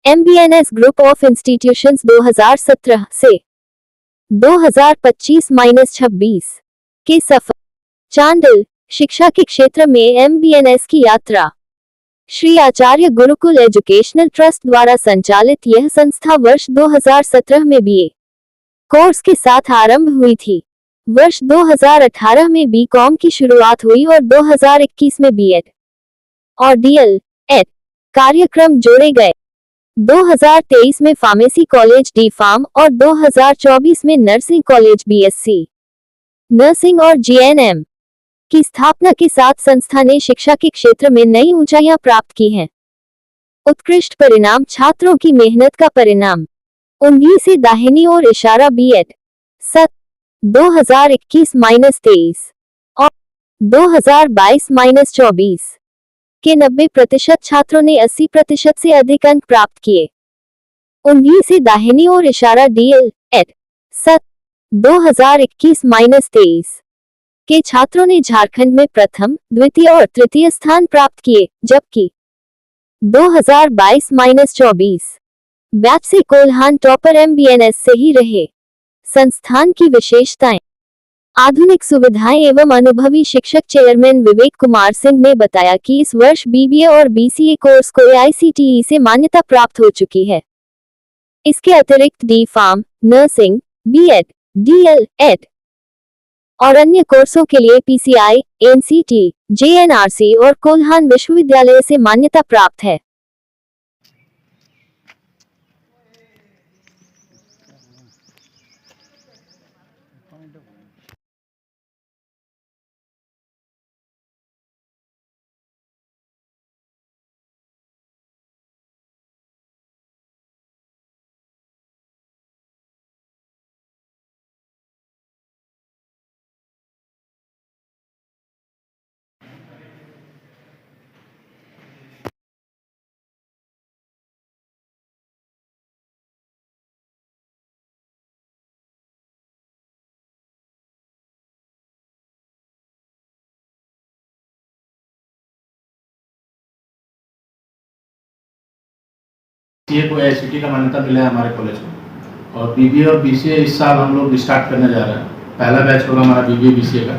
MBNS group of institutions 2017 से 2025-26 के सफर। चांडिल शिक्षा के क्षेत्र में MBNS की यात्रा। श्री आचार्य गुरुकुल एजुकेशनल ट्रस्ट द्वारा संचालित यह संस्था वर्ष 2017 में BA कोर्स के साथ आरंभ हुई थी। वर्ष 2018 में BCom की शुरुआत हुई और 2021 में B.Ed और DL.Ed कार्यक्रम जोड़े गए। 2023 में फार्मेसी कॉलेज D.Pharm और 2024 में नर्सिंग कॉलेज BSc नर्सिंग और GNM की स्थापना के साथ संस्था ने शिक्षा के क्षेत्र में नई ऊंचाइयां प्राप्त की हैं। उत्कृष्ट परिणाम छात्रों की मेहनत का परिणाम। उंगली से दाहिनी ओर इशारा B.Ed सत्र 2021-23 और 2022-24 के 90% छात्रों ने 80% से अधिक अंक प्राप्त किए। उंगली से दाहिनी ओर इशारा DL.Ed सत्र 2021-23 के छात्रों ने झारखंड में प्रथम, द्वितीय और तृतीय स्थान प्राप्त किए, जबकि 2022-24 बैच से कोल्हान टॉपर MBNS से ही रहे। संस्थान की विशेषताएं। आधुनिक सुविधाएं एवं अनुभवी शिक्षक। चेयरमैन विवेक कुमार सिंह ने बताया कि इस वर्ष BBA और BCA कोर्स को AICTE से मान्यता प्राप्त हो चुकी है। इसके अतिरिक्त D.Pharm, नर्सिंग, B.Ed, DL.Ed और अन्य कोर्सों के लिए PCI, NCT, JNRC और कोल्हान विश्वविद्यालय से मान्यता प्राप्त है। BCA को AICTE का मान्यता मिला है हमारे कॉलेज में, और BBA और BCA इस साल हम लोग स्टार्ट करने जा रहे हैं। पहला बैच होगा हमारा BBA BCA का।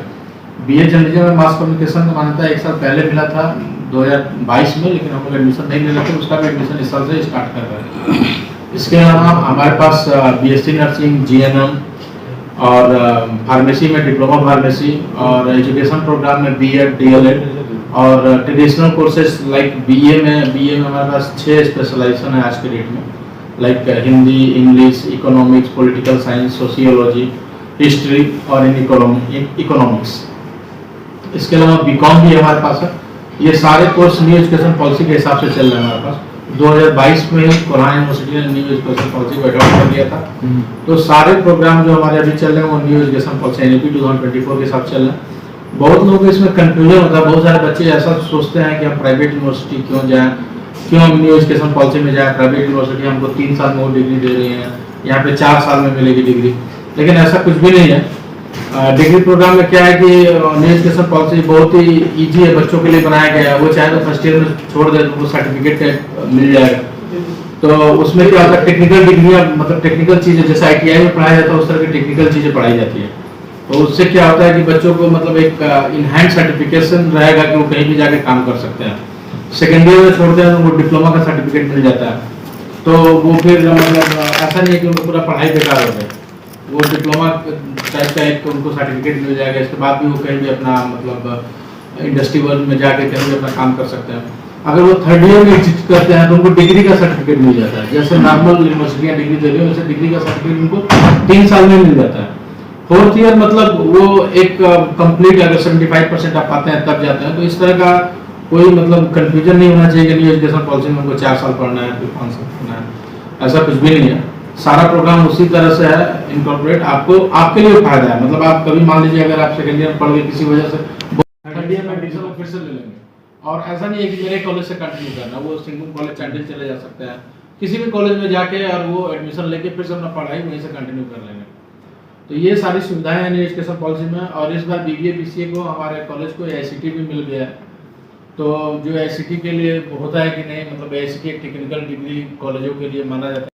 BA जर्नलिज्म और मास कम्युनिकेशन का मान्यता एक साल पहले मिला था 2022 में, लेकिन हम लोग एडमिशन नहीं ले रहे थे, उसका भी एडमिशन इस साल से स्टार्ट कर रहे हैं। इसके अलावा हमारे पास BSc नर्सिंग, GNM और फार्मेसी में डिप्लोमा फार्मेसी और एजुकेशन प्रोग्राम में B.Ed, DL.Ed और ट्रेडिशनल कोर्सेज लाइक BA में हमारे पास 6 स्पेशलाइजेशन है आज के डेट में, like Hindi, English, economics, political science, sociology, history और इकोनॉमिक्स। इसके अलावा BCom भी हमारे पास है। ये सारे कोर्स न्यू एजुकेशन पॉलिसी के हिसाब से चल रहे हैं हमारे पास। 2022 में ही कोल्हान यूनिवर्सिटी ने न्यू एजुकेशन पॉलिसी को अडॉप्ट कर लिया था। तो सारे प्रोग्राम जो हमारे अभी चल रहे हैं वो न्यू एजुकेशन पॉलिसी NEP 2024 के हिसाब से चल रहे हैं। बहुत लोगों को इसमें कंफ्यूजन होता है। बहुत सारे बच्चे ऐसा सोचते हैं कि हम प्राइवेट यूनिवर्सिटी क्यों जाएं, क्यों हम न्यू एजुकेशन पॉलिसी में जाएं। प्राइवेट यूनिवर्सिटी हमको 3 साल में वो डिग्री दे रही है, यहाँ पे 4 साल में मिलेगी डिग्री, लेकिन ऐसा कुछ भी नहीं है। डिग्री प्रोग्राम में क्या है कि न्यू एजुकेशन पॉलिसी बहुत ही ईजी है, बच्चों के लिए बनाया गया है। वो चाहे तो फर्स्ट ईयर में छोड़ दे तो सर्टिफिकेट मिल जाएगा। तो उसमें क्या होता है, टेक्निकल डिग्रियाँ, मतलब टेक्निकल चीज़ें जैसे ITI में पढ़ाया जाता है उस तरह की टेक्निकल चीज़ें पढ़ाई जाती है। तो उससे क्या होता है कि बच्चों को मतलब एक इनहैंड सर्टिफिकेशन रहेगा कि वो कहीं भी जाके काम कर सकते हैं। सेकेंड ईयर में छोड़ते हैं तो उनको डिप्लोमा का सर्टिफिकेट मिल जाता है। तो वो फिर मतलब ऐसा नहीं है कि उनको पूरा पढ़ाई बेकार हो जाए। वो डिप्लोमा टाइप का एक उनको सर्टिफिकेट मिल जाएगा। इसके बाद भी वो कहीं भी अपना मतलब इंडस्ट्री वर्ल्ड में जाके कहीं भी अपना काम कर सकते हैं। अगर वो थर्ड ईयर में एग्जिट करते हैं तो उनको डिग्री का सर्टिफिकेट मिल जाता है। जैसे नॉर्मल यूनिवर्सिटियाँ डिग्री दे रही है वैसे डिग्री का सर्टिफिकेट उनको 3 साल में मिल जाता है। फोर्थ ईयर मतलब वो एक कंप्लीट, अगर 75% आप पाते हैं तब जाते हैं। तो इस तरह का कोई मतलब कंफ्यूजन नहीं होना चाहिए कि न्यू एजुकेशन पॉलिसी में उनको 4 साल पढ़ना है फिर 5 साल पढ़ना है, ऐसा कुछ भी नहीं है। सारा प्रोग्राम उसी तरह से है इनकॉर्पोरेट। आपको आपके लिए फायदा है। मतलब आप कभी मान लीजिए अगर आप सेकेंड ईयर में पढ़ गए किसी वजह से, थर्ड ईयर में एडमिशन फिर से ले लेंगे। और ऐसा नहीं है कि मेरे कॉलेज से कंटिन्यू करना, वो सिंगल कॉलेज चांडिल चले जा सकते हैं, किसी भी कॉलेज में जाके और वो एडमिशन लेके फिर से अपना पढ़ाई वहीं से कंटिन्यू कर लेंगे। तो ये सारी सुविधाएं हैं न्यू एजुकेशन पॉलिसी में। और इस बार BBA BCA को हमारे कॉलेज को AICTE भी मिल गया है। तो जो AICTE के लिए होता है कि नहीं, मतलब AICTE एक टेक्निकल डिग्री कॉलेजों के लिए माना जाता है।